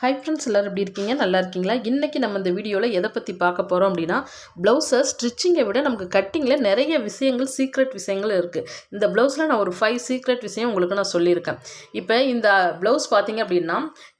Hi friends, எல்லோரும் எப்படி இருக்கீங்க? நல்லா இருக்கீங்களா? இன்றைக்கி நம்ம இந்த வீடியோவில் எதை பற்றி பார்க்க போகிறோம் அப்படின்னா, ப்ளவுஸை ஸ்டிச்சிங்கை விட நமக்கு கட்டிங்கில் நிறைய விஷயங்கள், சீக்ரெட் விஷயங்கள் இருக்குது. இந்த ப்ளவுஸில் நான் ஒரு 5 சீக்ரெட் விஷயம் உங்களுக்கு நான் சொல்லியிருக்கேன். இப்போ இந்த ப்ளவுஸ் பார்த்தீங்க அப்படின்னா,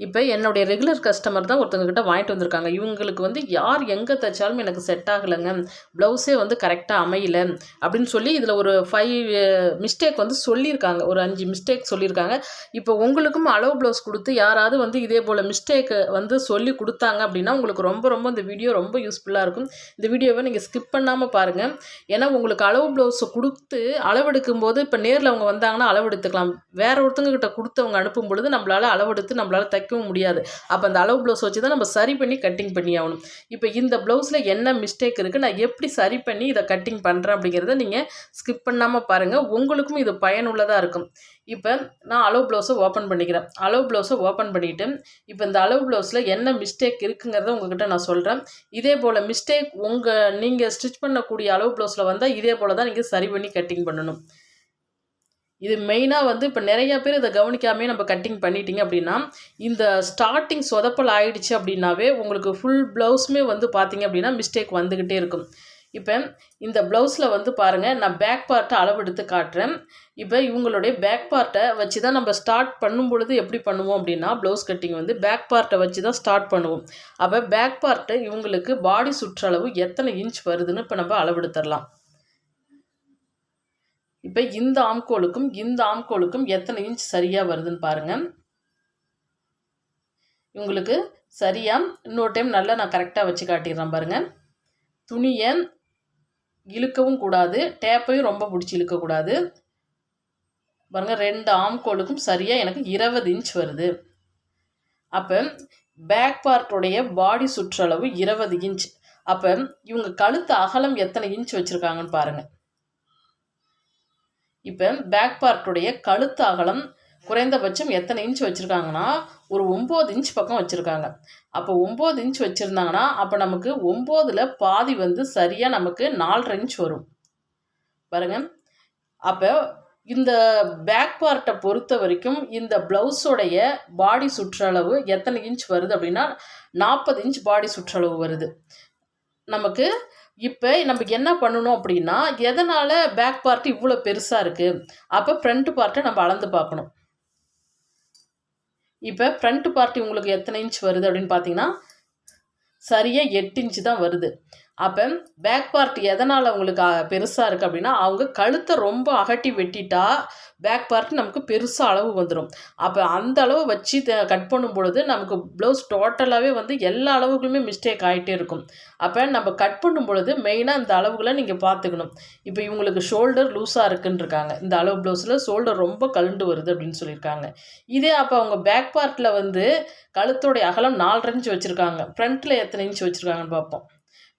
இப்போ என்னுடைய ரெகுலர் கஸ்டமர் தான் ஒருத்தவங்ககிட்ட வாங்கிட்டு வந்திருக்காங்க. இவங்களுக்கு வந்து யார் எங்கே தைச்சாலும் எனக்கு செட் ஆகலைங்க, ப்ளவுஸே வந்து கரெக்டாக அமையலை அப்படின்னு சொல்லி இதில் ஒரு 5 மிஸ்டேக் வந்து சொல்லியிருக்காங்க. ஒரு 5 மிஸ்டேக் சொல்லியிருக்காங்க. இப்போ உங்களுக்கும் அளவு ப்ளவுஸ் கொடுத்து யாராவது வந்து இதே போல் மிஸ்டேக் வந்து சொல்லி கொடுத்தாங்க அப்படின்னா உங்களுக்கு ரொம்ப இந்த வீடியோ ரொம்ப யூஸ்ஃபுல்லாக இருக்கும். இந்த வீடியோவை நீங்கள் ஸ்கிப் பண்ணாமல் பாருங்கள். ஏன்னா உங்களுக்கு அளவு ப்ளவுஸை கொடுத்து அளவெடுக்கும் போது இப்போ நேரில் அவங்க வந்தாங்கன்னா அளவெடுத்துக்கலாம். வேற ஒருத்தங்க கிட்ட கொடுத்தவங்க அனுப்பும் பொழுது நம்மளால் அளவெடுத்து நம்மளால் தைக்கவும் முடியாது. அப்போ அந்த அளவு ப்ளவுஸ் வச்சு தான் நம்ம சரி பண்ணி கட்டிங் பண்ணி ஆகணும். இப்போ இந்த ப்ளவுஸில் என்ன மிஸ்டேக் இருக்குது, நான் எப்படி சரி பண்ணி இதை கட்டிங் பண்ணுறேன் அப்படிங்கிறத நீங்கள் ஸ்கிப் பண்ணாமல் பாருங்கள். உங்களுக்கும் இது பயனுள்ளதாக இருக்கும். இப்போ நான் அளவு ப்ளவுஸை ஓப்பன் பண்ணிக்கிறேன். அளவு ப்ளவுஸை ஓப்பன் பண்ணிவிட்டு இப்போ இந்த அளவு ப்ளவுஸில் என்ன மிஸ்டேக் இருக்குங்கிறத உங்கள்கிட்ட நான் சொல்கிறேன். இதே போல் மிஸ்டேக் நீங்கள் ஸ்டிச் பண்ணக்கூடிய அளவு ப்ளவுஸில் வந்தால் இதே போல் தான் நீங்கள் சரி பண்ணி கட்டிங் பண்ணணும். இது மெயினாக வந்து இப்போ நிறையா பேர் இதை கவனிக்காமே நம்ம கட்டிங் பண்ணிட்டீங்க அப்படின்னா, இந்த ஸ்டார்டிங் சொதப்பல் ஆகிடுச்சு அப்படின்னாவே உங்களுக்கு ஃபுல் ப்ளவுஸுமே வந்து பார்த்திங்க அப்படின்னா மிஸ்டேக் வந்துக்கிட்டே இருக்கும். இப்போ இந்த ப்ளவுஸில் வந்து பாருங்கள், நான் பேக் பார்ட்டை அளவெடுத்து காட்டுறேன். இப்போ இவங்களுடைய பேக் பார்ட்டை வச்சு தான் நம்ம ஸ்டார்ட் பண்ணும் பொழுது எப்படி பண்ணுவோம் அப்படின்னா, ப்ளவுஸ் கட்டிங் வந்து பேக் பார்ட்டை வச்சு தான் ஸ்டார்ட் பண்ணுவோம். அப்போ பேக் பார்ட்டை இவங்களுக்கு பாடி சுற்றளவு எத்தனை இன்ச் வருதுன்னு இப்போ நம்ம அளவெடுத்துடலாம். இப்போ இந்த ஆம்கோலுக்கும் எத்தனை இன்ச் சரியாக வருதுன்னு பாருங்கள். இவங்களுக்கு சரியாக இன்னொரு டைம் நல்லா நான் கரெக்டாக வச்சு காட்டிடுறேன் பாருங்கள். துணியை இழுக்கவும் கூடாது, டேப்பையும் ரொம்ப பிடிச்சி இழுக்கக்கூடாது. பாருங்கள், 2 ஆம்கோலுக்கும் சரியாக எனக்கு 20 இன்ச் வருது. அப்போ பேக் பார்ட்டுடைய பாடி சுற்றளவு 20 இன்ச். அப்போ இவங்க கழுத்து அகலம் எத்தனை இன்ச் வச்சுருக்காங்கன்னு பாருங்கள். இப்போ பேக் பார்ட்டுடைய கழுத்து அகலம் குறைந்தபட்சம் எத்தனை இன்ச் வச்சுருக்காங்கன்னா ஒரு 9 இன்ச் பக்கம் வச்சுருக்காங்க. அப்போ 9 இன்ச் வச்சுருந்தாங்கன்னா அப்போ நமக்கு 9ல் பாதி வந்து சரியாக நமக்கு 4.5 இன்ச் வரும் பாருங்கள். அப்போ இந்த பேக் பார்ட்டை பொறுத்த வரைக்கும் இந்த ப்ளவுஸோடைய பாடி சுற்றளவு எத்தனை இன்ச் வருது அப்படின்னா 40 இன்ச் பாடி சுற்றளவு வருது நமக்கு. இப்போ நம்ம என்ன பண்ணணும் அப்படின்னா, எதனால் பேக் பார்ட்டு இவ்வளோ பெருசாக இருக்குது, அப்போ ஃப்ரண்ட் பார்ட்டை நம்ம அளந்து பார்க்கணும். இப்போ ஃப்ரண்ட் பார்ட் உங்களுக்கு எத்தனை இன்ச் வருது அப்படின்னு பார்த்தீங்கன்னா சரியாக 8 இன்ச்சு தான் வருது. அப்போ பேக் பார்ட் எதனால் உங்களுக்கு பெருசாக இருக்குது அப்படின்னா, அவங்க கழுத்தை ரொம்ப அகட்டி வெட்டிட்டா பேக் பார்ட் நமக்கு பெருசாக அளவு வந்துடும். அப்போ அந்த அளவு வச்சு கட் பண்ணும் பொழுது நமக்கு ப்ளவுஸ் டோட்டலாகவே வந்து எல்லா அளவுகளுமே மிஸ்டேக் ஆகிட்டே இருக்கும். அப்போ நம்ம கட் பண்ணும் பொழுது மெயினாக இந்த அளவுகளை நீங்கள் பார்த்துக்கணும். இப்போ இவங்களுக்கு ஷோல்டர் லூஸாக இருக்குன்னு இருக்காங்க, இந்த அளவு ப்ளவுஸில் ஷோல்டர் ரொம்ப கழுண்டு வருது அப்படின்னு சொல்லியிருக்காங்க. இதே அப்போ அவங்க பேக் பார்ட்டில் வந்து கழுத்தோடைய அகலம் 4.5 இன்ச் வச்சுருக்காங்க. ஃப்ரண்ட்டில் எத்தனை இன்ச் வச்சுருக்காங்கன்னு பார்ப்போம்.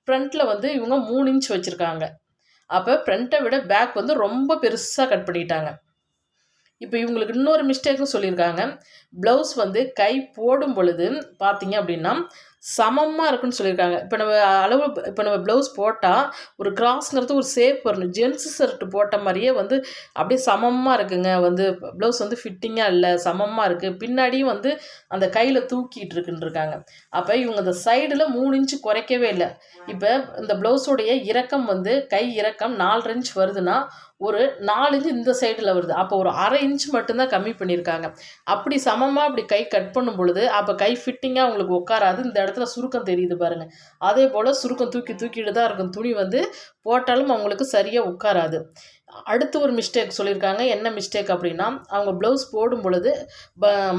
ஃப்ரண்ட்டில் வந்து இவங்க 3 இன்ச் வச்சுருக்காங்க. அப்போ ஃப்ரண்ட்டை விட பேக் வந்து ரொம்ப பெருசாக கட் பண்ணிட்டாங்க. இப்போ இவங்களுக்கு இன்னொரு மிஸ்டேக்கும் சொல்லியிருக்காங்க. ப்ளவுஸ் வந்து கை போடும் பொழுது பார்த்தீங்க அப்படின்னா சமமாக இருக்குன்னு சொல்லியிருக்காங்க. இப்போ நம்ம ப்ளவுஸ் போட்டால் ஒரு கிராஸ்ங்கிறது ஒரு ஷேப் வரணும். ஜென்ஸு ஷர்ட்டு போட்ட மாதிரியே வந்து அப்படியே சமமாக இருக்குங்க, வந்து ப்ளவுஸ் வந்து ஃபிட்டிங்காக இல்லை, சமமாக இருக்குது, பின்னாடியும் வந்து அந்த கையில் தூக்கிட்டு இருக்குன்னு இருக்காங்க. அப்போ இவங்க இந்த சைடில் 3 இன்ச்சு குறைக்கவே இல்லை. இப்போ இந்த ப்ளவுஸோடைய இறக்கம் வந்து கை இறக்கம் 4.5 இன்ச் வருதுன்னா ஒரு 4 இன்ச்சு இந்த சைடில் வருது. அப்போ ஒரு 1/2 இன்ச் மட்டும்தான் கம்மி பண்ணியிருக்காங்க. அப்படி சமமாக அப்படி கை கட் பண்ணும் பொழுது அப்போ கை ஃபிட்டிங்காக உங்களுக்கு உட்காராது. இந்த இடத்துல சுருக்கம் தெரியுது பாருங்கள். அதே போல் சுருக்கம் தூக்கிட்டு தான் இருக்கும். துணி வந்து போட்டாலும் அவங்களுக்கு சரியாக உட்காராது. அடுத்து ஒரு மிஸ்டேக் சொல்லியிருக்காங்க. என்ன மிஸ்டேக் அப்படின்னா, அவங்க ப்ளவுஸ் போடும் பொழுது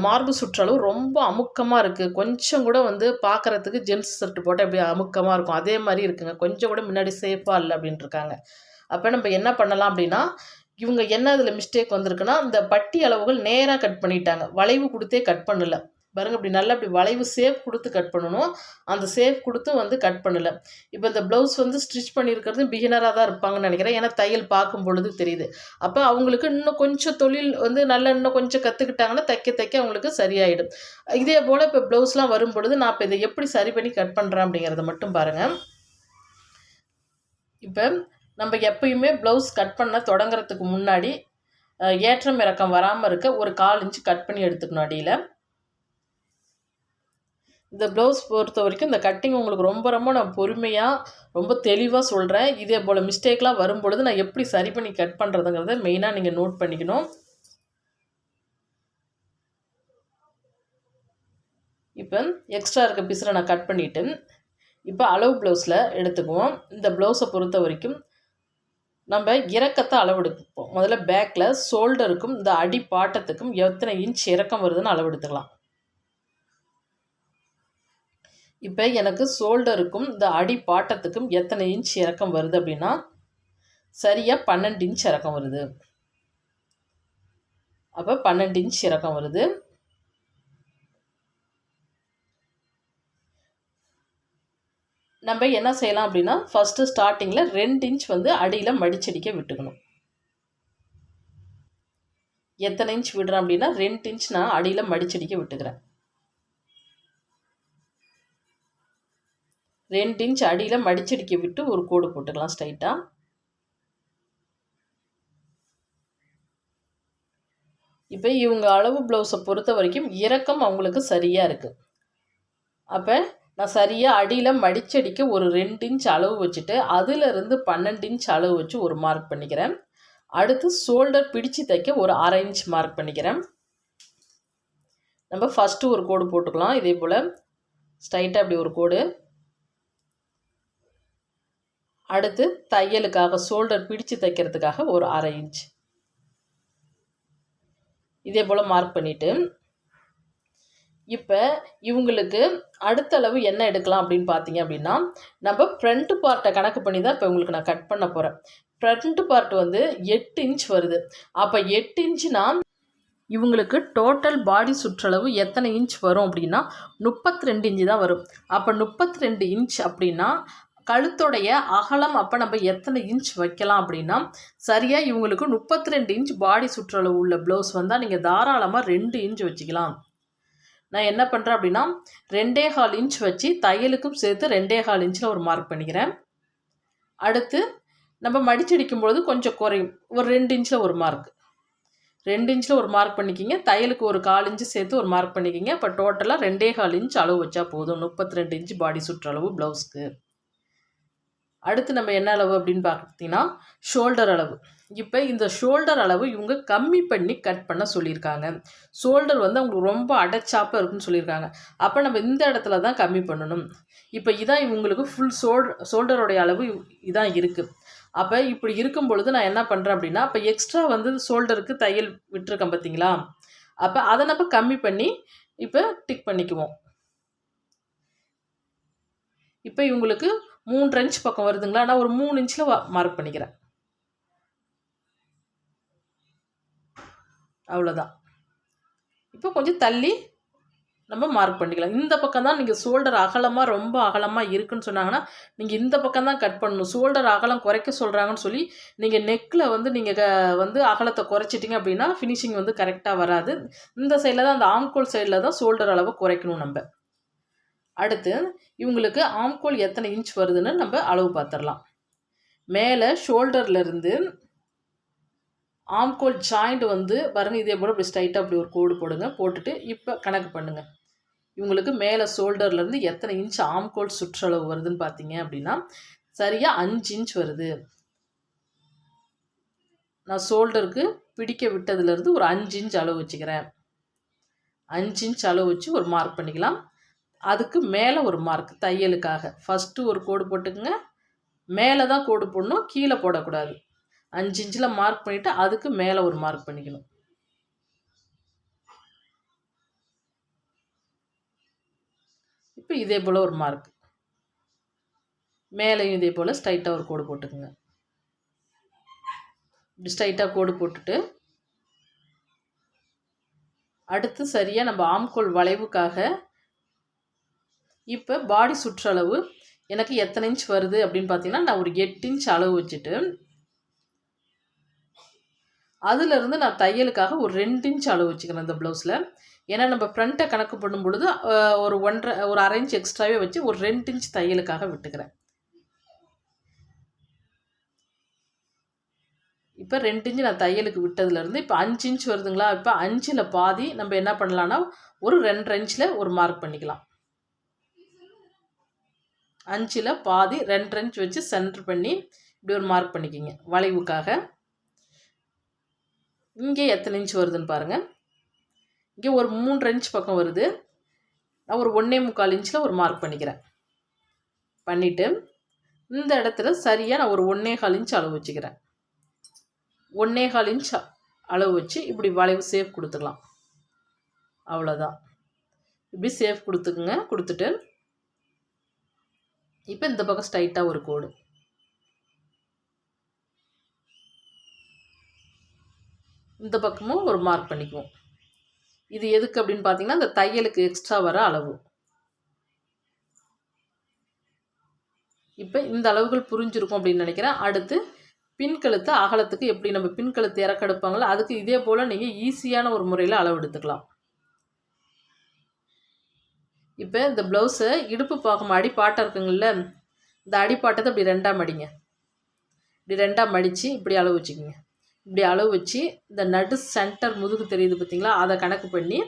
மார்பு சுற்றளவு ரொம்ப அமுக்கமாக இருக்குது. கொஞ்சம் கூட வந்து பார்க்குறதுக்கு ஜென்ஸ் ஷர்ட் போட்டால் எப்படி அமுக்கமாக இருக்கும் அதே மாதிரி இருக்குங்க, கொஞ்சம் கூட முன்னாடி சேஃபாக இல்லை அப்படின்ட்டு இருக்காங்க. அப்போ நம்ம என்ன பண்ணலாம் அப்படின்னா, இவங்க என்ன இதில் மிஸ்டேக் வந்திருக்குன்னா, இந்த பட்டி அளவுகள் நேராக கட் பண்ணிட்டாங்க, வளைவு கொடுத்தே கட் பண்ணலை பாருங்கள். இப்படி நல்லா இப்படி வளைவு சேஃப் கொடுத்து கட் பண்ணணும், அந்த சேஃப் கொடுத்து வந்து கட் பண்ணலை. இப்போ இந்த ப்ளவுஸ் வந்து ஸ்டிச் பண்ணியிருக்கிறது பிகினராக தான் இருப்பாங்கன்னு நினைக்கிறேன். ஏன்னா தையல் பார்க்கும் பொழுது தெரியுது. அப்போ அவங்களுக்கு இன்னும் கொஞ்சம் தொழில் வந்து நல்லா இன்னும் கொஞ்சம் கற்றுக்கிட்டாங்கன்னா தைக்க அவங்களுக்கு சரியாயிடும். இதே போல் இப்போ ப்ளவுஸ்லாம் வரும் பொழுது நான் இப்போ இதை எப்படி சரி பண்ணி கட் பண்ணுறேன் அப்படிங்கிறத மட்டும் பாருங்கள். இப்போ நம்ம எப்பயுமே ப்ளவுஸ் கட் பண்ண தொடங்குறதுக்கு முன்னாடி ஏற்றம் இறக்கம் வராமல் இருக்க ஒரு 1/4 இன்ச்சு கட் பண்ணி எடுத்துக்கணும் அடியில். இந்த ப்ளவுஸ் பொறுத்த வரைக்கும் இந்த கட்டிங் உங்களுக்கு ரொம்ப ரொம்ப நான் பொறுமையாக ரொம்ப தெளிவாக சொல்கிறேன். இதே போல் மிஸ்டேக்லாம் வரும்பொழுது நான் எப்படி சரி பண்ணி கட் பண்ணுறதுங்கிறத மெயினாக நீங்கள் நோட் பண்ணிக்கணும். இப்போ எக்ஸ்ட்ரா இருக்க பீஸில் நான் கட் பண்ணிவிட்டு இப்போ அளவு ப்ளவுஸில் எடுத்துக்குவோம். இந்த ப்ளவுஸை பொறுத்த வரைக்கும் நம்ம இறக்கத்தை அளவெடுப்போம். முதல்ல பேக்கில் ஷோல்டருக்கும் இந்த அடி பாட்டத்துக்கும் எத்தனை இன்ச் இறக்கம் வருதுன்னு அளவெடுத்துக்கலாம். இப்போ எனக்கு ஷோல்டருக்கும் இந்த அடி பாட்டத்துக்கும் எத்தனை இன்ச் இறக்கம் வருது அப்படின்னா சரியாக 12 இன்ச் இறக்கம் வருது. அப்போ 12 இன்ச் இறக்கம் வருது. நம்ம என்ன செய்யலாம் அப்படின்னா ஃபஸ்ட்டு ஸ்டார்டிங்கில் 2 இன்ச் வந்து அடியில் மடிச்சடிக்க விட்டுக்கணும். எத்தனை இன்ச் விடுறேன் அப்படின்னா 2 இன்ச் நான் அடியில் மடிச்சடிக்க விட்டுக்கிறேன். 2 இன்ச் அடியில் மடிச்சடிக்க விட்டு ஒரு கோடு போட்டுக்கலாம் ஸ்ட்ரைட்டாக. இப்போ இவங்க அளவு ப்ளவுஸை பொறுத்த வரைக்கும் இறக்கம் அவங்களுக்கு சரியாக இருக்குது. அப்போ நான் சரியாக அடியில் மடிச்சடிக்க ஒரு 2 இன்ச் அளவு வச்சுட்டு அதிலிருந்து 12 இன்ச் அளவு வச்சு ஒரு மார்க் பண்ணிக்கிறேன். அடுத்து ஷோல்டர் பிடிச்சு தைக்க ஒரு 1/2 இன்ச் மார்க் பண்ணிக்கிறேன். நம்ம ஃபஸ்ட்டு ஒரு கோடு போட்டுக்கலாம். இதே போல் ஸ்ட்ரைட்டாக அப்படி ஒரு கோடு. அடுத்து தையலுக்காக ஷோல்டர் பிடிச்சு தைக்கிறதுக்காக ஒரு 1/2 இன்ச் இதே போல் மார்க் பண்ணிவிட்டு இப்போ இவங்களுக்கு அடுத்த அளவு என்ன எடுக்கலாம் அப்படின்னு பார்த்தீங்க அப்படின்னா நம்ம ஃப்ரண்ட் பார்ட்டை கணக்கு பண்ணி தான் இப்போ உங்களுக்கு நான் கட் பண்ண போகிறேன். ஃப்ரண்ட் பார்ட் வந்து 8 இன்ச் வருது. அப்போ 8 இன்ச்சுனா இவங்களுக்கு டோட்டல் பாடி சுற்றளவு எத்தனை இன்ச் வரும் அப்படின்னா 32 இன்ச்சு தான் வரும். அப்போ 32 இன்ச் அப்படின்னா கழுத்துடைய அகலம் அப்போ நம்ம எத்தனை இன்ச் வைக்கலாம் அப்படின்னா சரியாக இவங்களுக்கு 32 இன்ச் பாடி சுற்றளவு உள்ள ப்ளவுஸ் வந்தால் நீங்கள் தாராளமாக 2 இன்ச் வச்சுக்கலாம். நான் என்ன பண்ணுறேன் அப்படின்னா 2.25 இன்ச் வச்சு தையலுக்கும் சேர்த்து 2.25 இன்ச்சில் ஒரு மார்க் பண்ணிக்கிறேன். அடுத்து நம்ம மடிச்சடிக்கும்பொழுது கொஞ்சம் குறையும். ஒரு 2 இன்ச்சில் ஒரு மார்க் 2 இன்ச்சில் ஒரு மார்க் பண்ணிக்கிங்க. தையலுக்கு ஒரு 1/4 இன்ச்சு சேர்த்து ஒரு மார்க் பண்ணிக்கிங்க. இப்போ டோட்டலாக 2.25 இன்ச் அளவு வச்சா போதும் 32 இன்ச் பாடி சுற்றளவு ப்ளவுஸ்க்கு. அடுத்து நம்ம என்ன அளவு அப்படின்னு பார்த்தீங்கன்னா ஷோல்டர் அளவு. இப்போ இந்த ஷோல்டர் அளவு இவங்க கம்மி பண்ணி கட் பண்ண சொல்லியிருக்காங்க. ஷோல்டர் வந்து அவங்களுக்கு ரொம்ப அடைச்சாப்பாக இருக்குன்னு சொல்லியிருக்காங்க. அப்போ நம்ம இந்த இடத்துல தான் கம்மி பண்ணணும். இப்போ இதான் இவங்களுக்கு ஃபுல் ஷோல்டருடைய அளவு இதான் இருக்குது. அப்போ இப்படி இருக்கும் பொழுது நான் என்ன பண்ணுறேன் அப்படின்னா இப்போ எக்ஸ்ட்ரா வந்து ஷோல்டருக்கு தையல் விட்டுருக்கேன் பார்த்தீங்களா, அப்போ அதை நம்ம கம்மி பண்ணி இப்போ டிக் பண்ணிக்குவோம். இப்போ இவங்களுக்கு 3 இன்ச் பக்கம் வருதுங்களா, நான் ஒரு 3 இன்ச்சில் மார்க் பண்ணிக்கிறேன். அவ்வளோதான். இப்போ கொஞ்சம் தள்ளி நம்ம மார்க் பண்ணிக்கலாம். இந்த பக்கம் தான் நீங்கள் ஷோல்டர் அகலமாக ரொம்ப அகலமாக இருக்குன்னு சொன்னாங்கன்னா நீங்கள் இந்த பக்கம் தான் கட் பண்ணணும். ஷோல்டர் அகலம் குறைக்க சொல்கிறாங்கன்னு சொல்லி நீங்கள் நெக்கில் வந்து நீங்கள் வந்து அகலத்தை குறைச்சிட்டிங்க அப்படின்னா ஃபினிஷிங் வந்து கரெக்டாக வராது. இந்த சைடில் தான் அந்த ஆம்கோல் சைடில் தான் ஷோல்டர் அளவு குறைக்கணும் நம்ம. அடுத்து இவங்களுக்கு ஆம்கோல் எத்தனை இன்ச் வருதுன்னு நம்ம அளவு பார்த்துடலாம். மேலே ஷோல்டர்லேருந்து ஆம்கோல் ஜாயிண்ட் வந்து பாருங்கள், இதே போல் இப்படி ஸ்ட்ரைட்டாக அப்படி ஒரு கோடு போடுங்க. போட்டுட்டு இப்போ கணக்கு பண்ணுங்கள். இவங்களுக்கு மேலே ஷோல்டர்லேருந்து எத்தனை இன்ச் ஆம்கோல் சுற்றளவு வருதுன்னு பார்த்தீங்க அப்படின்னா சரியாக 5 இன்ச் வருது. நான் ஷோல்டருக்கு பிடிக்க விட்டதுலேருந்து ஒரு 5 இன்ச் அளவு வச்சுக்கிறேன். 5 இன்ச் அளவு வச்சு ஒரு மார்க் பண்ணிக்கலாம். அதுக்கு மேலே ஒரு மார்க் தையலுக்காக ஃபஸ்ட்டு ஒரு கோடு போட்டுக்குங்க. மேலே தான் கோடு போடணும், கீழே போடக்கூடாது. 5 இன்ச்சில் மார்க் பண்ணிவிட்டு அதுக்கு மேலே ஒரு மார்க் பண்ணிக்கணும். இப்போ இதே போல் ஒரு மார்க் மேலேயும் இதே போல் ஸ்ட்ரைட்டாக ஒரு கோடு போட்டுக்குங்க. இப்படி ஸ்ட்ரைட்டாக கோடு போட்டுட்டு அடுத்து சரியாக நம்ம ஆம்கோல் வளைவுக்காக இப்போ பாடி சுற்றளவு எனக்கு எத்தனை இன்ச் வருது அப்படின்னு பார்த்தீங்கன்னா நான் ஒரு 8 இன்ச் அளவு வச்சுட்டு அதிலிருந்து நான் தையலுக்காக ஒரு 2 இன்ச் அளவு வச்சுக்கிறேன் இந்த ப்ளவுஸில். ஏன்னா நம்ம ஃப்ரண்ட்டை கணக்கு பண்ணும் பொழுது ஒரு 1.5 இன்ச் எக்ஸ்ட்ராவே வச்சு ஒரு 2 இன்ச் தையலுக்காக விட்டுக்கிறேன். இப்போ 2 இன்ச் நான் தையலுக்கு விட்டதுலேருந்து இப்போ 5 இன்ச் வருதுங்களா. இப்போ 5ல் பாதி நம்ம என்ன பண்ணலான்னா ஒரு 2.5 இன்ச்சில் ஒரு மார்க் பண்ணிக்கலாம். 5ல் பாதி 2 இன்ச் வச்சு சென்டர் பண்ணி இப்படி ஒரு மார்க் பண்ணிக்கிங்க வளைவுக்காக. இங்கே எத்தனை இன்ச் வருதுன்னு பாருங்கள். இங்கே ஒரு 3 இன்ச் பக்கம் வருது. நான் ஒரு 1.25 இன்ச்சில் ஒரு மார்க் பண்ணிக்கிறேன். பண்ணிவிட்டு இந்த இடத்துல சரியாக நான் ஒரு 1.25 இன்ச் அளவு வச்சுக்கிறேன். 1.25 இன்ச் அளவு வச்சு இப்படி வளைவு சேஃப் கொடுத்துக்கலாம். அவ்வளோதான். இப்படி சேஃப் கொடுத்துக்குங்க. கொடுத்துட்டு இப்போ இந்த பக்கம் ஸ்ட்ரைட்டாக ஒரு கோடு, இந்த பக்கமும் ஒரு மார்க் பண்ணிக்குவோம். இது எதுக்கு அப்படின்னு பார்த்தீங்கன்னா இந்த தையலுக்கு எக்ஸ்ட்ரா வர அளவு. இப்போ இந்த அளவுகள் புரிஞ்சிருக்கும் அப்படின்னு நினைக்கிறேன். அடுத்து பின்கழுத்து அகலத்துக்கு எப்படி நம்ம பின்கழுத்து இறக்கெடுப்பாங்களோ அதுக்கு இதே போல் நீங்கள் ஈஸியான ஒரு முறையில் அளவு எடுத்துக்கலாம். இப்போ இந்த ப்ளவுஸை இடுப்பு பார்க்கும் அடிப்பாட்டை இருக்குங்கள்ல, இந்த அடிப்பாட்டத்தை இப்படி 2ஆக மடிங்க. இப்படி 2ஆக மடித்து இப்படி அளவு வச்சுக்கோங்க. இப்படி அளவு வச்சு இந்த நடு சென்டர் முதுகு தெரியுது பார்த்தீங்களா, அதை கணக்கு பண்ணி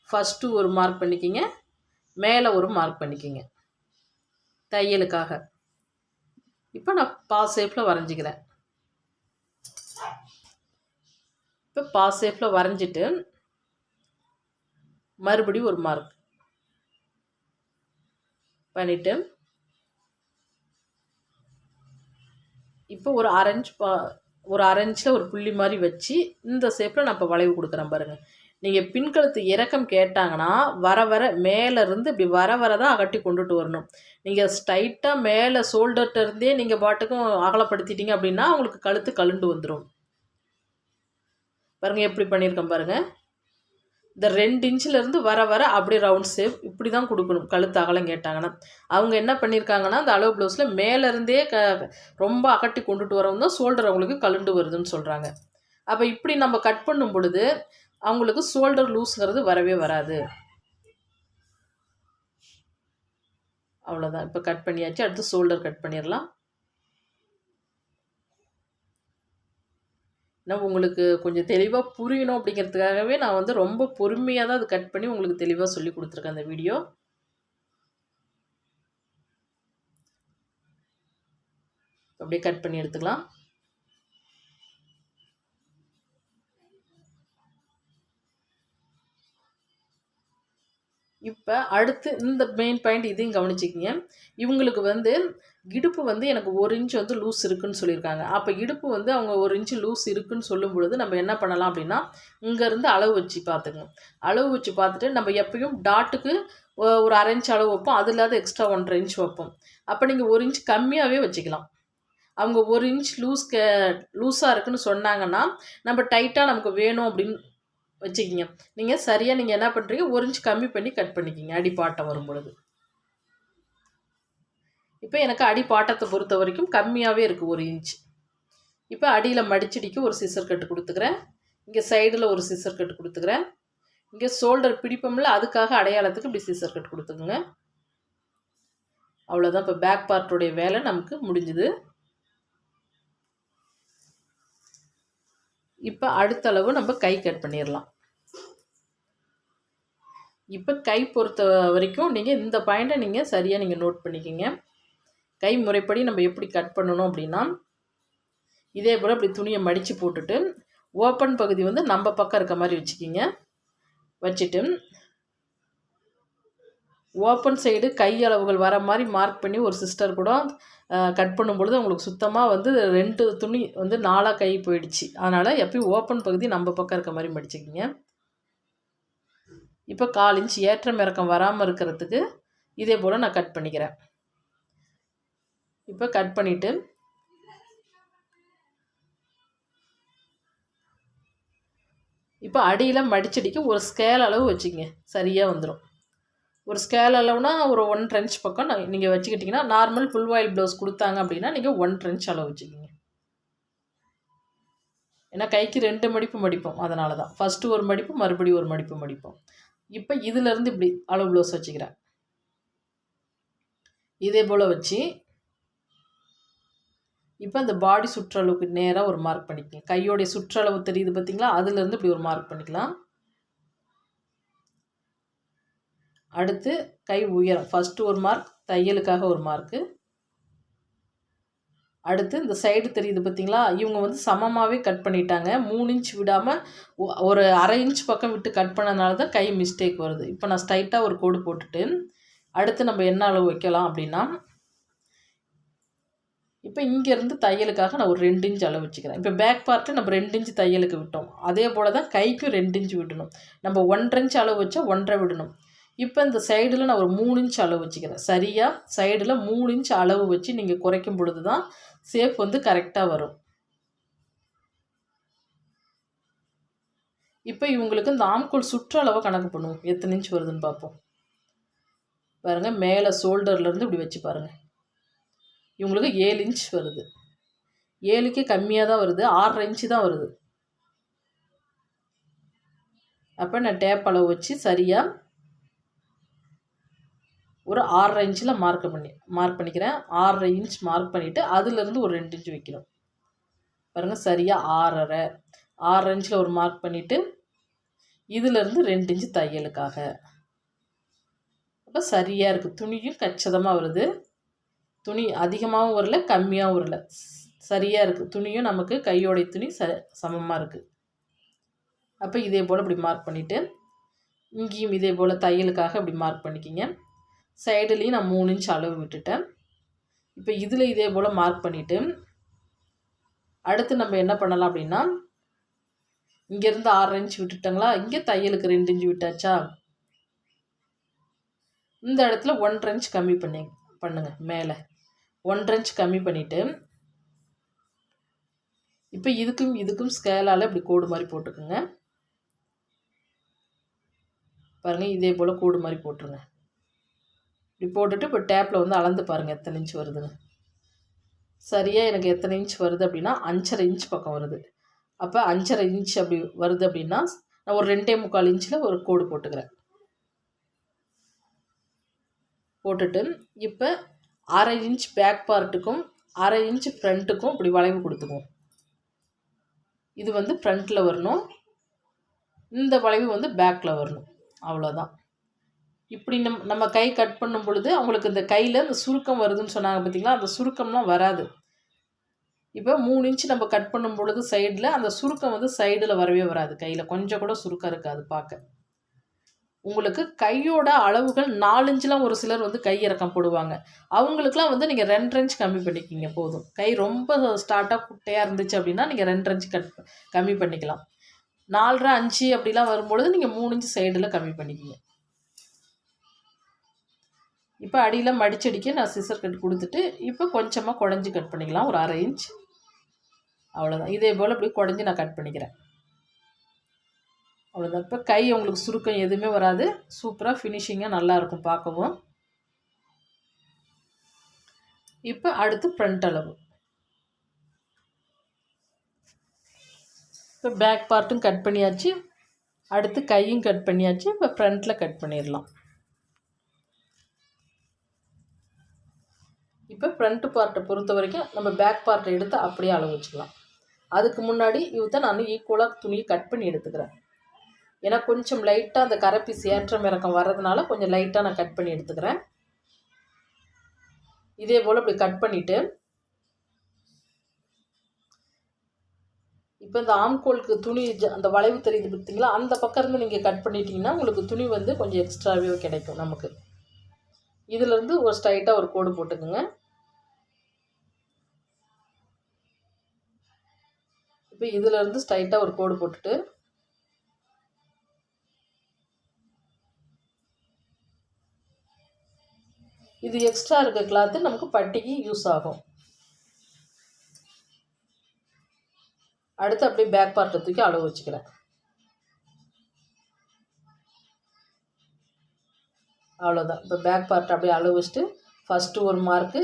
ஃபஸ்ட்டு ஒரு மார்க் பண்ணிக்கிங்க, மேலே ஒரு மார்க் பண்ணிக்கிங்க தையலுக்காக. இப்போ நான் பாஸ் ஷேப்பில் வரைஞ்சிக்கிறேன். இப்போ பாஸ் ஷேப்பில் வரைஞ்சிட்டு மறுபடியும் ஒரு மார்க் பண்ணிவிட்டு இப்போ ஒரு அரை இன்ச்சில் ஒரு புள்ளி மாதிரி வச்சு இந்த ஷேப்பில் நான் இப்போ வளைவு கொடுக்குறேன் பாருங்கள். நீங்கள் பின்கழுத்து இறக்கம் கேட்டாங்கன்னா வர மேலேருந்து இப்படி வர தான் அகட்டி கொண்டுட்டு வரணும். நீங்கள் ஸ்ட்ரைட்டாக மேலே ஷோல்டர்கிட்ட இருந்தே நீங்கள் பாட்டுக்கும் அகலப்படுத்திட்டீங்க அப்படின்னா உங்களுக்கு கழுத்து கழுண்டு வந்துடும். பாருங்கள் எப்படி பண்ணியிருக்கேன் பாருங்கள். இந்த 2 இன்ச்சிலேருந்து வர அப்படியே ரவுண்ட் ஷேப் இப்படி தான் கொடுக்கணும் கழுத்து அகலம் கேட்டாங்கன்னா. அவங்க என்ன பண்ணியிருக்காங்கன்னா அந்த அளவு ப்ளவுஸில் மேலேருந்தே ரொம்ப அகட்டி கொண்டுட்டு வரவும் தான் ஷோல்டர் அவங்களுக்கு கழுண்டு வருதுன்னு சொல்கிறாங்க. அப்போ இப்படி நம்ம கட் பண்ணும் பொழுது அவங்களுக்கு ஷோல்டர் லூஸுங்கிறது வரவே வராது. அவ்வளோதான். இப்போ கட் பண்ணியாச்சு. அடுத்து ஷோல்டர் கட் பண்ணிடலாம். நான் உங்களுக்கு கொஞ்சம் தெளிவாக புரியணும் அப்படிங்கிறதுக்காகவே நான் வந்து ரொம்ப பொறுமையாக தான் அது கட் பண்ணி உங்களுக்கு தெளிவாக சொல்லி கொடுத்துருக்கேன் அந்த வீடியோ. அப்படியே கட் பண்ணி எடுத்துக்கலாம். இப்போ அடுத்து இந்த மெயின் பாயிண்ட் இதையும் கவனிச்சிக்கிங்க. இவங்களுக்கு வந்து இடுப்பு வந்து எனக்கு 1 இன்ச் வந்து லூஸ் இருக்குதுன்னு சொல்லியிருக்காங்க. அப்போ இடுப்பு வந்து அவங்க 1 இன்ச்சு லூஸ் இருக்குதுன்னு சொல்லும் பொழுது நம்ம என்ன பண்ணலாம் அப்படின்னா இங்கேருந்து அளவு வச்சு பார்த்துக்கணும். அளவு வச்சு பார்த்துட்டு நம்ம எப்பயும் டாட்டுக்கு ஒரு அரை இன்ச் அளவு வைப்போம், அது இல்லாத எக்ஸ்ட்ரா 1.5 இன்ச் வைப்போம். அப்போ நீங்கள் 1 இன்ச் கம்மியாகவே வச்சுக்கலாம். அவங்க 1 இன்ச் லூஸாக இருக்குதுன்னு சொன்னாங்கன்னா நம்ம டைட்டாக நமக்கு வேணும் அப்படின்னு வச்சுக்கிங்க. நீங்கள் சரியாக நீங்கள் என்ன பண்ணுறீங்க 1 இன்ச் கம்மி பண்ணி கட் பண்ணிக்கிங்க அடிப்பாட்டம் வரும் பொழுது. இப்போ எனக்கு அடிப்பாட்டத்தை பொறுத்த வரைக்கும் கம்மியாகவே இருக்குது 1 இன்ச். இப்போ அடியில் மடிச்சடிக்கு ஒரு சிசர் கட்டு கொடுத்துக்கிறேன். இங்கே சைடில் ஒரு சிசர் கட்டு கொடுத்துக்கிறேன். இங்கே ஷோல்டர் பிடிப்போம்ல அதுக்காக அடையாளத்துக்கு இப்படி சிசர் கட்டு கொடுத்துக்குங்க. அவ்வளோதான். இப்போ பேக் பார்ட்டுடைய வேலை நமக்கு முடிஞ்சுது. இப்போ அடுத்த அளவு நம்ம கை கட் பண்ணிடலாம். இப்போ கை பொறுத்த வரைக்கும் நீங்கள் இந்த பாயிண்ட்டை நீங்கள் சரியாக நீங்கள் நோட் பண்ணிக்கிங்க. கை முறைப்படி நம்ம எப்படி கட் பண்ணணும் அப்படின்னா இதே போல் இப்படி துணியை மடித்து போட்டுட்டு ஓப்பன் பகுதி வந்து நம்ம பக்கம் இருக்க மாதிரி வச்சுக்கிங்க. வச்சுட்டு ஓப்பன் சைடு கை அளவுகள் வர மாதிரி மார்க் பண்ணி ஒரு சிஸ்டர் கூட கட் பண்ணும்பொழுது உங்களுக்கு சுத்தமாக வந்து 2 துணி வந்து 4 கை போயிடுச்சு. அதனால் எப்பயும் ஓப்பன் பகுதி நம்ம பக்கம் இருக்க மாதிரி மடிச்சுக்கிங்க. இப்போ 1/4 இன்ச் ஏற்றம் இறக்கம் வராமல் இருக்கிறதுக்கு இதே போல் நான் கட் பண்ணிக்கிறேன். இப்போ கட் பண்ணிவிட்டு இப்போ அடியில் மடிச்சடிக்கு ஒரு ஸ்கேல் அளவு வச்சுக்கிங்க, சரியாக வந்துடும். ஒரு ஸ்கேல் அளவுனா ஒரு 1.5 இன்ச் பக்கம் நீங்கள் வச்சுக்கிட்டிங்கன்னா நார்மல் ஃபுல் வாயில் ப்ளவுஸ் கொடுத்தாங்க அப்படின்னா நீங்கள் 1.5 இன்ச் அளவு வச்சுக்கிங்க. ஏன்னா கைக்கு 2 மடிப்பு மடிப்போம், அதனால தான் ஃபஸ்ட்டு ஒரு மடிப்பு மறுபடியும் ஒரு மடிப்பு மடிப்போம். இப்போ இதிலேருந்து இப்படி அளவு ப்ளவுஸ் வச்சுக்கிறேன். இதே போல் வச்சு இப்போ இந்த பாடி சுற்றளவுக்கு நேராக ஒரு மார்க் பண்ணிக்கங்க. கையோடைய சுற்றளவு தெரியுது பார்த்தீங்களா, அதுலேருந்து இப்படி ஒரு மார்க் பண்ணிக்கலாம். அடுத்து கை உயரம் ஃபஸ்ட்டு ஒரு மார்க், தையலுக்காக ஒரு மார்க்கு. அடுத்து இந்த சைடு தெரியுது பார்த்தீங்களா, இவங்க வந்து சமமாகவே கட் பண்ணிட்டாங்க. 3 இன்ச் விடாமல் ஒரு 1/2 இன்ச் பக்கம் விட்டு கட் பண்ணனால தான் கை மிஸ்டேக் வருது. இப்போ நான் ஸ்ட்ரைட்டாக ஒரு கோடு போட்டுட்டு அடுத்து நம்ம என்ன அளவு வைக்கலாம் அப்படின்னா, இப்போ இங்கேருந்து தையலுக்காக நான் ஒரு 2 இன்ச் அளவு வச்சுக்கிறேன். இப்போ பேக் பார்ட்டில் நம்ம 2 இன்ச் தையலுக்கு விட்டோம், அதே போல் தான் கைக்கும் 2 இன்ச் விடணும். நம்ம 1.5 இன்ச் அளவு வச்சா 1.5 விடணும். இப்போ இந்த சைடில் நான் ஒரு 3 இன்ச் அளவு வச்சுக்கிறேன். சரியாக சைடில் 3 இன்ச் அளவு வச்சு நீங்கள் குறைக்கும் பொழுது தான் ஷேப் வந்து கரெக்டாக வரும். இப்போ இவங்களுக்கு இந்த ஆம்கோல் சுற்றளவை கணக்கு பண்ணுவோம், எத்தனை இன்ச் வருதுன்னு பார்ப்போம். பாருங்கள், மேலே ஷோல்டர்லேருந்து இப்படி வச்சு பாருங்கள், இவங்களுக்கு 7 இன்ச் வருது. 7க்கே கம்மியாக தான் வருது, 6.5 இன்ச்சு தான் வருது. அப்போ நான் டேப் அளவு வச்சு சரியாக ஒரு 6.5 இன்ச்சில் மார்க் பண்ணிக்கிறேன். 6.5 இன்ச் மார்க் பண்ணிவிட்டு அதுலேருந்து ஒரு 2 இன்ச் வைக்கணும். பாருங்கள், சரியாக 6.5 இன்ச்சில் ஒரு மார்க் பண்ணிவிட்டு இதிலேருந்து 2 இன்ச்சு தையலுக்காக. அப்போ சரியாக இருக்குது, துணியும் கச்சிதமாக வருது. துணி அதிகமாகவும் வரல, கம்மியாகவும் வரல, சரியாக இருக்குது. துணியும் நமக்கு கையோடைய துணி சமமாக இருக்குது. அப்போ இதே போல் இப்படி மார்க் பண்ணிவிட்டு இங்கேயும் இதே போல் தையலுக்காக இப்படி மார்க் பண்ணிக்கிங்க. சைடுலேயும் நான் 3 இன்ச் அளவு விட்டுட்டேன். இப்போ இதில் இதே போல் மார்க் பண்ணிவிட்டு அடுத்து நம்ம என்ன பண்ணலாம் அப்படின்னா, இங்கேருந்து 6.5 இன்ச் விட்டுட்டங்களா, இங்கே தையலுக்கு 2 இன்ச் விட்டாச்சா, இந்த இடத்துல 1.5 இன்ச் கம்மி பண்ணுங்க. மேலே 1.5 இன்ச் கம்மி பண்ணிவிட்டு இப்போ இதுக்கும் ஸ்கேலால் இப்படி கோடு மாதிரி போட்டுக்குங்க. பாருங்கள், இதே போல் கோடு மாதிரி போட்டுருங்க. இப்படி போட்டுட்டு இப்போ டேப்பில் வந்து அளந்து பாருங்கள் எத்தனை இன்ச் வருதுன்னு. சரியாக எனக்கு எத்தனை இன்ச் வருது அப்படின்னா 5.5 இன்ச் பக்கம் வருது. அப்போ 5.5 இன்ச் அப்படி வருது அப்படின்னா நான் ஒரு 2.25 இன்ச்சில் ஒரு கோடு போட்டுக்கிறேன். போட்டுட்டு இப்போ 1/2 இன்ச் பேக் பார்ட்டுக்கும் 1/2 இன்ச் ஃப்ரண்ட்டுக்கும் இப்படி வளைவு கொடுத்துக்குவோம். இது வந்து ஃப்ரண்ட்டில் வரணும், இந்த வளைவு வந்து பேக்கில் வரணும், அவ்வளோதான். இப்படி நம்ம கை கட் பண்ணும் பொழுது அவங்களுக்கு இந்த கையில் இந்த சுருக்கம் வருதுன்னு சொன்னாங்க பார்த்தீங்களா, அந்த சுருக்கம்லாம் வராது. இப்போ 3 இன்ச் நம்ம கட் பண்ணும் பொழுது சைடில் அந்த சுருக்கம் வந்து சைடில் வரவே வராது, கையில் கொஞ்சம் கூட சுருக்கம் இருக்காது பார்க்க. உங்களுக்கு கையோட அளவுகள் 4 இன்ச்லாம் ஒரு சிலர் வந்து கை இறக்கம் போடுவாங்க. அவங்களுக்குலாம் வந்து நீங்கள் 2.5 இன்ச் கம்மி பண்ணிக்கிங்க போதும். கை ரொம்ப ஸ்டார்ட்டாக குட்டையாக இருந்துச்சு அப்படின்னா நீங்கள் 2.5 இன்ச் கம்மி பண்ணிக்கலாம். 4.5 5 அப்படிலாம் வரும்பொழுது நீங்கள் 3 இன்ச் சைடில் கம்மி பண்ணிக்கிங்க. இப்போ அடியில் மடிச்சடிக்க நான் சிசர் கட் கொடுத்துட்டு இப்போ கொஞ்சமாக குடஞ்சி கட் பண்ணிக்கலாம், ஒரு 1/2 இன்ச், அவ்வளோதான். இதே போல் இப்படி குடஞ்சி நான் கட் பண்ணிக்கிறேன், அவ்வளோதான். இப்போ கை உங்களுக்கு சுருக்கம் எதுவுமே வராது, சூப்பராக ஃபினிஷிங்காக நல்லாயிருக்கும் பார்க்கவும். இப்போ அடுத்து ஃப்ரண்ட் அளவு. இப்போ பேக் பார்ட்டும் கட் பண்ணியாச்சு, அடுத்து கையும் கட் பண்ணியாச்சு. இப்போ ஃப்ரண்ட்டில் கட் பண்ணிடலாம். இப்போ ஃப்ரண்ட் பார்ட்டை பொறுத்த வரைக்கும் நம்ம பேக் பார்ட்டை எடுத்து அப்படியே அளவு வச்சுக்கலாம். அதுக்கு முன்னாடி இவத்தை நான் ஈக்குவலாக துணியை கட் பண்ணி எடுத்துக்கிறேன். ஏன்னா கொஞ்சம் லைட்டாக அந்த கரைப்பீஸ் ஏற்றம் இறக்கம் வர்றதுனால கொஞ்சம் லைட்டாக நான் கட் பண்ணி எடுத்துக்கிறேன். இதே போல் இப்படி கட் பண்ணிவிட்டு இப்போ இந்த ஆம்கோலுக்கு துணி அந்த வளைவு தெரியுது பார்த்தீங்களா, அந்த பக்கம் இருந்து நீங்கள் கட் பண்ணிட்டீங்கன்னா உங்களுக்கு துணி வந்து கொஞ்சம் எக்ஸ்ட்ராவே கிடைக்கும் நமக்கு. இதிலேருந்து ஒரு ஸ்ட்ரைட்டாக ஒரு கோடு போட்டுக்குங்க. இப்போ இதிலேருந்து ஸ்ட்ரைட்டாக ஒரு கோடு போட்டுட்டு இது எக்ஸ்ட்ரா இருக்க கிளாத்து நமக்கு பட்டிக்கு யூஸ் ஆகும். அடுத்து அப்படியே பேக் பார்ட்டை தூக்கி அளவு வச்சுக்கிறேன், அவ்வளோதான். இப்போ பேக் பார்ட்டை அப்படியே அளவு வச்சுட்டு ஃபஸ்ட்டு ஒரு மார்க்கு,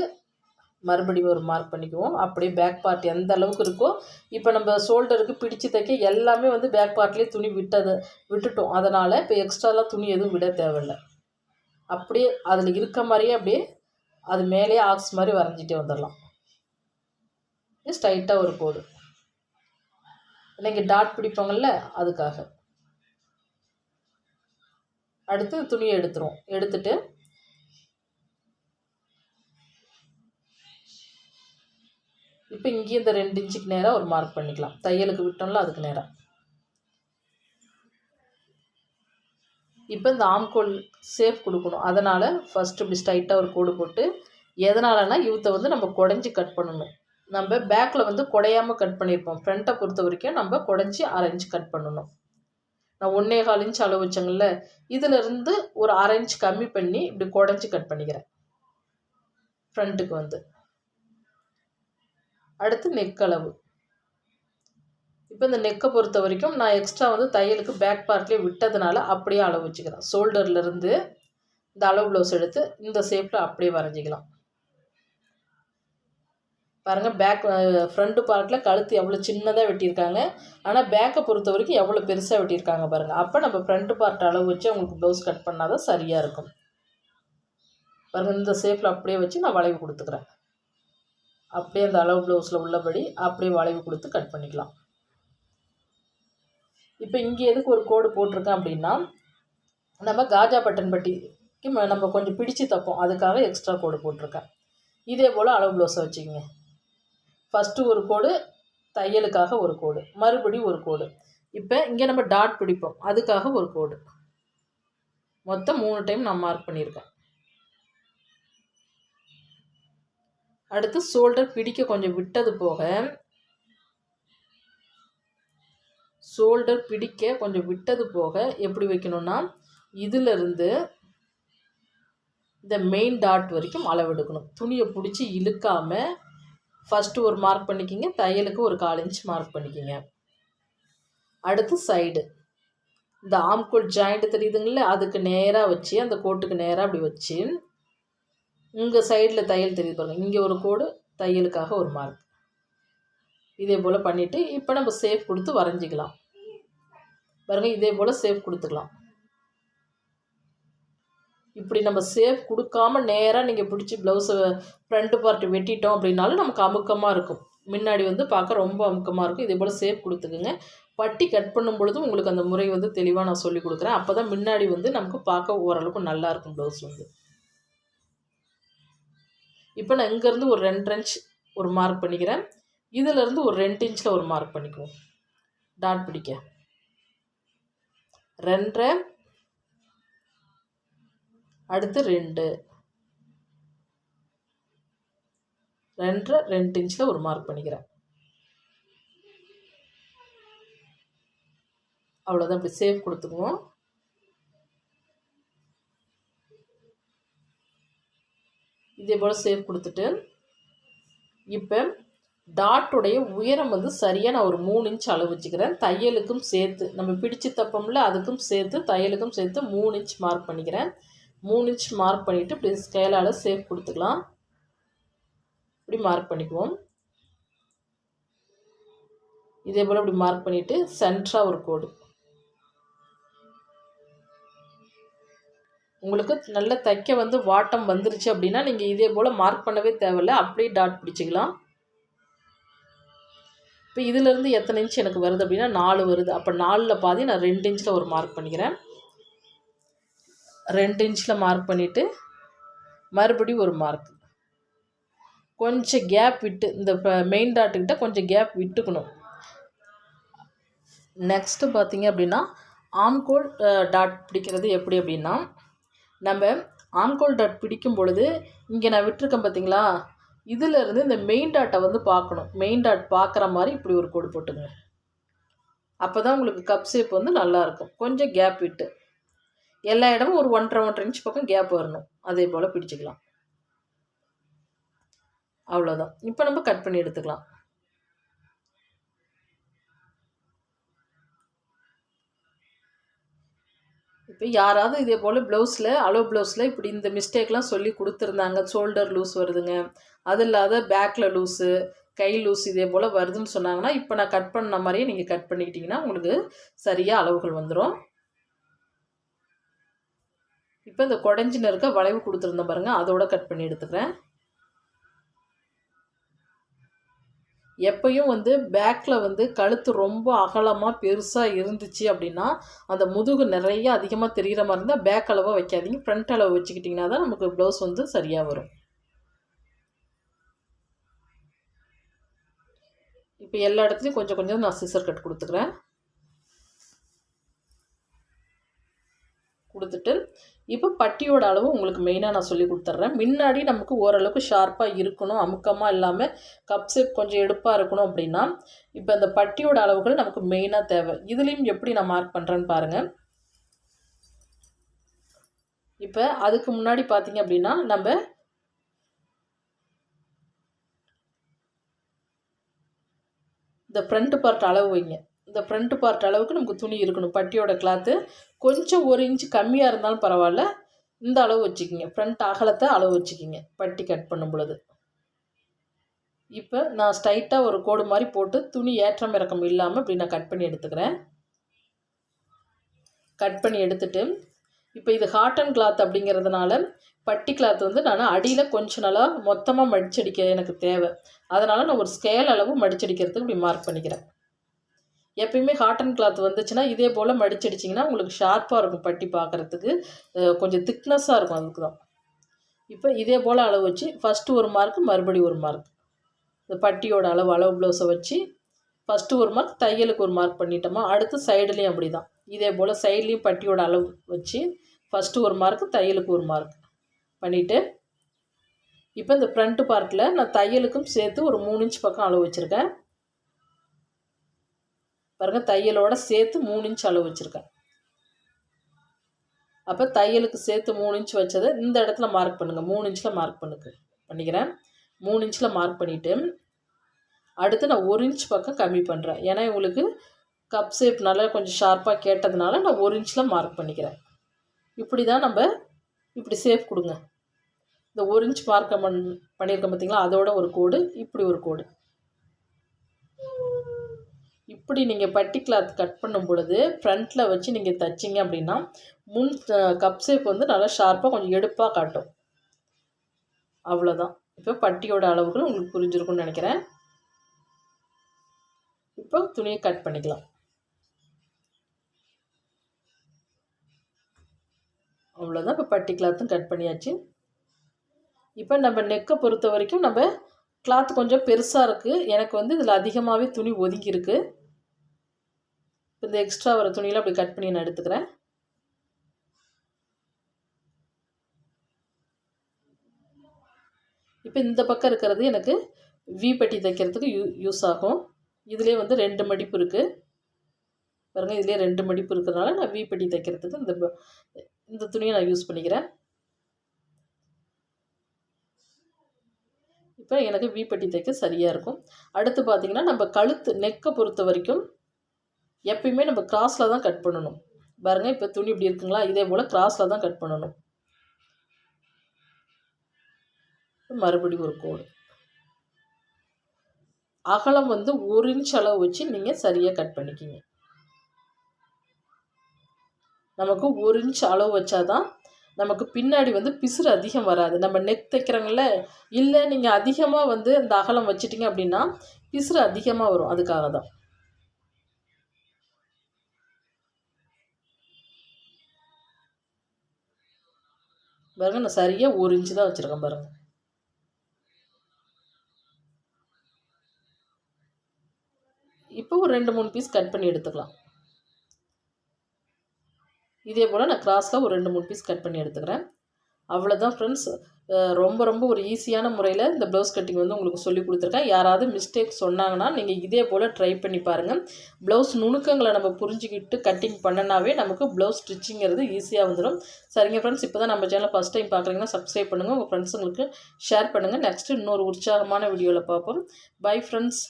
மறுபடியும் ஒரு மார்க் பண்ணிக்குவோம். அப்படியே பேக் பார்ட் எந்த அளவுக்கு இருக்கோ, இப்போ நம்ம ஷோல்டருக்கு பிடிச்சி தைக்க எல்லாமே வந்து பேக் பார்ட்லேயே துணி விட்டுட்டோம். அதனால் இப்போ எக்ஸ்ட்ராலாம் துணி எதுவும் விட தேவையில்லை. அப்படியே அதில் இருக்க மாதிரியே அப்படியே அது மேலேயே ஆக்ஸ் மாதிரி வரைஞ்சிட்டே வந்துடலாம். இது ஸ்ட்ரைட்டாக ஒரு கோடு, இன்றைக்கி டாட் பிடிப்பாங்கள்ல அதுக்காக. அடுத்து துணியை எடுத்துரும். எடுத்துட்டு இப்போ இங்கேயும் இந்த 2 இன்ச்சுக்கு நேராக ஒரு மார்க் பண்ணிக்கலாம். தையலுக்கு விட்டோம்ல அதுக்கு நேராக. இப்போ இந்த ஆம்கோல் ஷேப் கொடுக்கணும். அதனால் ஃபஸ்ட்டு இப்படி ஸ்ட்ரைட்டாக ஒரு கோடு போட்டு, எதனாலனா இவத்தை வந்து நம்ம குடஞ்சி கட் பண்ணணும். நம்ம பேக்கில் வந்து குடையாமல் கட் பண்ணியிருப்போம். ஃப்ரண்ட்டை பொறுத்த வரைக்கும் நம்ம குடஞ்சி 1/2 இன்ச் கட் பண்ணணும். நான் 1.25 இன்ச் அளவு வச்சேங்கல்ல, இதிலிருந்து ஒரு 1/2 இன்ச் கம்மி பண்ணி இப்படி குடஞ்சி கட் பண்ணிக்கிறேன் ஃப்ரண்ட்டுக்கு வந்து. அடுத்து நெக் அளவு. இப்போ இந்த நெக்கை பொறுத்த வரைக்கும் நான் எக்ஸ்ட்ரா வந்து தையலுக்கு பேக் பார்ட்லேயே விட்டதுனால அப்படியே அளவு வச்சுக்கிறேன். ஷோல்டர்லேருந்து இந்த அளவு ப்ளவுஸ் எடுத்து இந்த ஷேப்பில் அப்படியே வரைஞ்சிக்கலாம். பாருங்கள், பேக் ஃப்ரண்ட்டு பார்ட்டில் கழுத்து எவ்வளோ சின்னதாக வெட்டியிருக்காங்க. ஆனால் பேக்கை பொறுத்த வரைக்கும் எவ்வளோ பெருசாக வெட்டியிருக்காங்க பாருங்கள். அப்போ நம்ம ஃப்ரண்ட்டு பார்ட் அளவு வச்சு அவங்களுக்கு ப்ளவுஸ் கட் பண்ணால் தான் சரியாக இருக்கும். பாருங்கள், இந்த ஷேப்பில் அப்படியே வச்சு நான் வளைவு கொடுத்துக்கிறேன். அப்படியே அந்த அளவு ப்ளவுஸில் உள்ளபடி அப்படியே வளைவு கொடுத்து கட் பண்ணிக்கலாம். இப்போ இங்கே எதுக்கு ஒரு கோடு போட்டிருக்கேன் அப்படின்னா, நம்ம காஜா பட்டன் பட்டிக்கு நம்ம கொஞ்சம் பிடிச்சு தைப்போம். அதுக்காக எக்ஸ்ட்ரா கோடு போட்டிருக்கேன். இதே போல் அளவு ப்ளவுஸை வச்சுக்கோங்க. ஃபஸ்ட்டு ஒரு கோடு, தையலுக்காக ஒரு கோடு, மறுபடியும் ஒரு கோடு. இப்போ இங்கே நம்ம டாட் பிடிப்போம், அதுக்காக ஒரு கோடு. மொத்தம் 3 டைம் நான் மார்க் பண்ணியிருக்கேன். அடுத்து ஷோல்டர் பிடிக்க கொஞ்சம் விட்டது போக, எப்படி வைக்கணும்னா, இதிலிருந்து இந்த மெயின் டாட் வரைக்கும் அளவெடுக்கணும். துணியை பிடிச்சி இழுக்காமல் ஃபஸ்ட்டு ஒரு மார்க் பண்ணிக்கிங்க. தையலுக்கு ஒரு 1/4 இன்ச் மார்க் பண்ணிக்கிங்க. அடுத்து சைடு, இந்த ஆம்கோல் ஜாயிண்ட் தெரியுதுங்கள, அதுக்கு நேராக வச்சு அந்த கோட்டுக்கு நேராக அப்படி வச்சு, உங்கள் சைடில் தையல் தெரியுது பாருங்கள், இங்கே ஒரு கோடு, தையலுக்காக ஒரு மார்க். இதே போல் பண்ணிவிட்டு இப்போ நம்ம ஷேப் கொடுத்து வரைஞ்சிக்கலாம். பாருங்கள், இதே போல் ஷேப் கொடுத்துக்கலாம். இப்படி நம்ம ஷேப் கொடுக்காம நேராக நீங்கள் பிடிச்சி ப்ளவுஸை ஃப்ரண்ட் பார்ட் வெட்டிட்டோம் அப்படின்னாலும் நமக்கு அமுக்கமாக இருக்கும். முன்னாடி வந்து பார்க்க ரொம்ப அமுக்கமாக இருக்கும். இதே போல் ஷேப் கொடுத்துக்குங்க. பட்டி கட் பண்ணும் பொழுதும் உங்களுக்கு அந்த முறை வந்து தெளிவாக நான் சொல்லி கொடுக்குறேன். அப்போ தான் முன்னாடி வந்து நமக்கு பார்க்க ஓரளவுக்கு நல்லாயிருக்கும் ப்ளவுஸ் வந்து. இப்போ நான் இங்கேருந்து ஒரு 2 இன்ச் ஒரு மார்க் பண்ணிக்கிறேன். இதிலேருந்து ஒரு 2 இன்ச்சில் ஒரு மார்க் பண்ணிக்குவோம். டாட் பிடிக்க 2, அடுத்து 2, 2 இன்ச்சில் ஒரு மார்க் பண்ணிக்கிறேன். அவ்வளோதான். இப்படி ஷேப் கொடுத்துக்குவோம். இதே போல் ஷேப் கொடுத்துட்டு இப்போ டாட்டுடைய உயரம் வந்து சரியாக நான் ஒரு 3 இன்ச் அளவு வச்சுக்கிறேன். தையலுக்கும் சேர்த்து நம்ம பிடிச்சி தப்போம்ல, அதுக்கும் சேர்த்து தையலுக்கும் சேர்த்து 3 இன்ச் மார்க் பண்ணிக்கிறேன். 3 இன்ச் மார்க் பண்ணிவிட்டு இப்படி ஸ்கேலால் ஷேப் கொடுத்துக்கலாம். இப்படி மார்க் பண்ணிக்குவோம். இதே போல் இப்படி மார்க் பண்ணிவிட்டு சென்டராக ஒரு கோடு. உங்களுக்கு நல்ல தைக்க வந்து வாட்டம் வந்துருச்சு அப்படின்னா நீங்கள் இதே போல் மார்க் பண்ணவே தேவையில்லை, அப்படியே டாட் பிடிச்சிக்கலாம். இப்போ இதிலேருந்து எத்தனை இன்ச் எனக்கு வருது அப்படின்னா 4 வருது. அப்போ 4ல் பாதி நான் 2 இன்ச்சில் ஒரு மார்க் பண்ணிக்கிறேன். 2 இன்ச்சில் மார்க் பண்ணிவிட்டு மறுபடியும் ஒரு மார்க். கொஞ்சம் கேப் விட்டு, இந்த மெயின் டாட்டுக்கிட்ட கொஞ்சம் கேப் விட்டுக்கணும். நெக்ஸ்ட்டு பார்த்தீங்க அப்படின்னா ஆம்கோல் டாட் பிடிக்கிறது எப்படி அப்படின்னா, நம்ம ஆம்கோல் டாட் பிடிக்கும் பொழுது இங்கே நான் விட்டுருக்கேன் பார்த்தீங்களா, இதிலேருந்து இந்த மெயின் டாட்டை வந்து பார்க்கணும். மெயின் டாட் பார்க்குற மாதிரி இப்படி ஒரு கோடு போட்டுங்க. அப்போ தான் உங்களுக்கு கப் ஷேப் வந்து நல்லாயிருக்கும். கொஞ்சம் கேப் விட்டு, எல்லா இடமும் ஒரு 1.5 இன்ச் பக்கம் கேப் வரணும். அதே போல் பிடிச்சிக்கலாம். அவ்வளோதான். இப்போ நம்ம கட் பண்ணி எடுத்துக்கலாம். இப்போ யாராவது இதே போல் ப்ளவுஸில் அளவு ப்ளவுஸில் இப்படி இந்த மிஸ்டேக்லாம் சொல்லி கொடுத்துருந்தாங்க, ஷோல்டர் லூஸ் வருதுங்க, அது இல்லாத பேக்கில் லூஸு, கை லூஸ் இதே போல் வருதுன்னு சொன்னாங்கன்னா, இப்போ நான் கட் பண்ண மாதிரியே நீங்கள் கட் பண்ணிக்கிட்டிங்கன்னா உங்களுக்கு சரியாக அளவுகள் வந்துடும். இப்போ இந்த குடஞ்சின்னு இருக்க வளைவு கொடுத்துருந்தேன் பாருங்கள், அதோட கட் பண்ணி எடுத்துக்கிறேன். எப்பயும் வந்து பேக்கில் வந்து கழுத்து ரொம்ப அகலமாக பெருசாக இருந்துச்சு அப்படின்னா அந்த முதுகு நிறைய அதிகமாக தெரிகிற மாதிரி இருந்தால் பேக் அளவாக வைக்காதீங்க, ஃப்ரண்ட் அளவு வச்சுக்கிட்டிங்கன்னா தான் நமக்கு ப்ளவுஸ் வந்து சரியாக வரும். இப்போ எல்லா இடத்துலையும் கொஞ்சம் கொஞ்சம் நான் சிசர் கட் கொடுத்துக்கிறேன். கொடுத்துட்டு இப்போ பட்டியோட அளவு உங்களுக்கு மெயினாக நான் சொல்லி கொடுத்துட்றேன். முன்னாடி நமக்கு ஓரளவுக்கு ஷார்ப்பாக இருக்கணும், அமுக்கமாக இல்லாமல் கப் ஷேப் கொஞ்சம் எடுப்பாக இருக்கணும் அப்படின்னா இப்போ அந்த பட்டியோட அளவுகள் நமக்கு மெயினாக தேவை. இதுலேயும் எப்படி நான் மார்க் பண்ணுறேன்னு பாருங்கள். இப்போ அதுக்கு முன்னாடி பார்த்தீங்க அப்படின்னா நம்ம இந்த ஃப்ரண்ட் பார்ட் அளவு வைங்க. இந்த ஃப்ரண்ட் பார்ட் அளவுக்கு நமக்கு துணி இருக்கணும். பட்டியோட கிளாத்து கொஞ்சம் 1 இன்ச்சு கம்மியாக இருந்தாலும் பரவாயில்ல, இந்த அளவு வச்சுக்கிங்க. ஃப்ரண்ட் அகலத்தை அளவு வச்சுக்கிங்க பட்டி கட் பண்ணும் பொழுது. இப்போ நான் ஸ்ட்ரைட்டாக ஒரு கோடு மாதிரி போட்டு துணி ஏற்றம் இறக்கம் இல்லாமல் இப்படி நான் கட் பண்ணி எடுத்துக்கிறேன். கட் பண்ணி எடுத்துட்டு இப்போ இது காட்டன் கிளாத் அப்படிங்கிறதுனால பட்டி கிளாத் வந்து நான் அடியில் கொஞ்சம் நல்லா மொத்தமாக மடிச்சடிக்க எனக்கு தேவை. அதனால் நான் ஒரு ஸ்கேல் அளவு மடிச்சடிக்கிறதுக்கு இப்படி மார்க் பண்ணிக்கிறேன். எப்பயுமே காட்டன் கிளாத் வந்துச்சுன்னா இதே போல் மடிச்சடிச்சிங்கன்னா உங்களுக்கு ஷார்ப்பாக இருக்கும், பட்டி பார்க்குறதுக்கு கொஞ்சம் திக்னஸாக இருக்கும். அதுக்கு தான் இப்போ இதே போல் அளவு வச்சு ஃபஸ்ட்டு ஒரு மார்க்கு, மறுபடியும் ஒரு மார்க். இந்த பட்டியோட அளவு ப்ளவுஸை வச்சு ஃபஸ்ட்டு ஒரு மார்க், தையலுக்கு ஒரு மார்க் பண்ணிட்டோமா. அடுத்து சைடுலேயும் அப்படி தான் இதே போல் சைட்லேயும் பட்டியோட அளவு வச்சு ஃபஸ்ட்டு ஒரு மார்க்கு, தையலுக்கு ஒரு மார்க் பண்ணிவிட்டு இப்போ இந்த ஃப்ரண்ட்டு பார்ட்டில் நான் தையலுக்கும் சேர்த்து ஒரு 3 இன்ச் பக்கம் அளவு வச்சுருக்கேன். பாருங்கள், தையலோடு சேர்த்து 3 இன்ச் அளவு வச்சுருக்கேன். அப்போ தையலுக்கு சேர்த்து 3 இன்ச் வச்சதை இந்த இடத்துல மார்க் பண்ணுங்கள். 3 இன்ச்சில் மார்க் பண்ணிக்கிறேன். 3 இன்ச்சில் மார்க் பண்ணிவிட்டு அடுத்து நான் 1 இன்ச் பக்கம் கம்மி பண்ணுறேன். ஏன்னா உங்களுக்கு கப் ஷேப் நல்லா கொஞ்சம் ஷார்ப்பாக கேட்டதுனால நான் 1 இன்ச்சில் மார்க் பண்ணிக்கிறேன். இப்படி தான் நம்ம இப்படி ஷேப் கொடுங்க. இந்த 1 இன்ச் மார்க் பண்ணியிருக்கேன் பார்த்தீங்களா, அதோட ஒரு கோடு, இப்படி ஒரு கோடு. இப்படி நீங்கள் பட்டி கிளாத் கட் பண்ணும் பொழுது ஃப்ரண்ட்டில் வச்சு நீங்கள் தைச்சிங்க அப்படின்னா முன் கப் ஷேப் வந்து நல்லா ஷார்ப்பாக கொஞ்சம் எடுப்பாக காட்டும். அவ்வளோதான். இப்போ பட்டியோட அளவுகள் உங்களுக்கு புரிஞ்சிருக்கும்னு நினைக்கிறேன். இப்போ துணியை கட் பண்ணிக்கலாம். அவ்வளோதான். இப்போ பட்டி கிளாத்தும் கட் பண்ணியாச்சு. இப்போ நம்ம நெக்கை பொறுத்த வரைக்கும் நம்ம கிளாத் கொஞ்சம் பெருசாக இருக்குது. எனக்கு வந்து இதில் அதிகமாகவே துணி ஒதுக்கி இருக்குது. இந்த எக்ஸ்ட்ரா வர துணியில் அப்படி கட் பண்ணி நான் எடுத்துக்கிறேன். இப்போ இந்த பக்கம் இருக்கிறது எனக்கு வி பட்டி தைக்கிறதுக்கு யூஸ் ஆகும். இதிலே வந்து 2 மடிப்பு இருக்குது பாருங்கள். இதிலே 2 மடிப்பு இருக்கிறதுனால நான் வி பட்டி தைக்கிறதுக்கு இந்த துணியை நான் யூஸ் பண்ணிக்கிறேன். இப்போ எனக்கு வி பட்டி தைக்க சரியாக இருக்கும். அடுத்து பார்த்திங்கன்னா நம்ம கழுத்து நெக்கை பொறுத்த வரைக்கும் எப்பயுமே நம்ம கிராஸில் தான் கட் பண்ணணும். பாருங்கள், இப்போ துணி இப்படி இருக்குங்களா, இதே போல் கிராஸில் தான் கட் பண்ணணும். மறுபடியும் ஒரு கோடு. அகலம் வந்து 1 இன்ச் அளவு வச்சு நீங்கள் சரியாக கட் பண்ணிக்கிங்க. நமக்கு 1 இன்ச் அளவு வச்சாதான் நமக்கு பின்னாடி வந்து பிசுறு அதிகம் வராது. நம்ம நெக் தைக்கிறோங்கள, இல்லை நீங்கள் அதிகமாக வந்து இந்த அகலம் வச்சிட்டிங்க அப்படின்னா பிசுறு அதிகமாக வரும். அதுக்காக தான். பாருங்கள், நான் சரியாக 1 இன்ச்சு தான் வச்சுருக்கேன் பாருங்கள். இப்போ ஒரு 2-3 பீஸ் கட் பண்ணி எடுத்துக்கலாம். இதே போல் நான் கிராஸில் ஒரு 2-3 பீஸ் கட் பண்ணி எடுத்துக்கிறேன். அவ்வளோதான் ஃப்ரெண்ட்ஸ். ரொம்ப ஒரு ஈஸியான முறையில் இந்த ப்ளவுஸ் கட்டிங் வந்து உங்களுக்கு சொல்லி கொடுத்துருக்கேன். யாராவது மிஸ்டேக் சொன்னாங்கன்னா நீங்கள் இதே போல் ட்ரை பண்ணி பாருங்கள். ப்ளவுஸ் நுணுக்கங்களை நம்ம புரிஞ்சுக்கிட்டு கட்டிங் பண்ணனாவே நமக்கு ப்ளவுஸ் ஸ்டிச்சிங்கிறது ஈஸியாக வந்துடும். சரிங்க ஃப்ரெண்ட்ஸ், இப்போ தான் நம்ம சேனல் ஃபஸ்ட் டைம் பார்க்குறீங்கன்னா சப்ஸ்கிரைப் பண்ணுங்கள், உங்கள் ஃப்ரெண்ட்ஸுங்களுக்கு ஷேர் பண்ணுங்கள். நெக்ஸ்ட்டு இன்னொரு உற்சாகமான வீடியோவில் பார்ப்போம். Bye friends.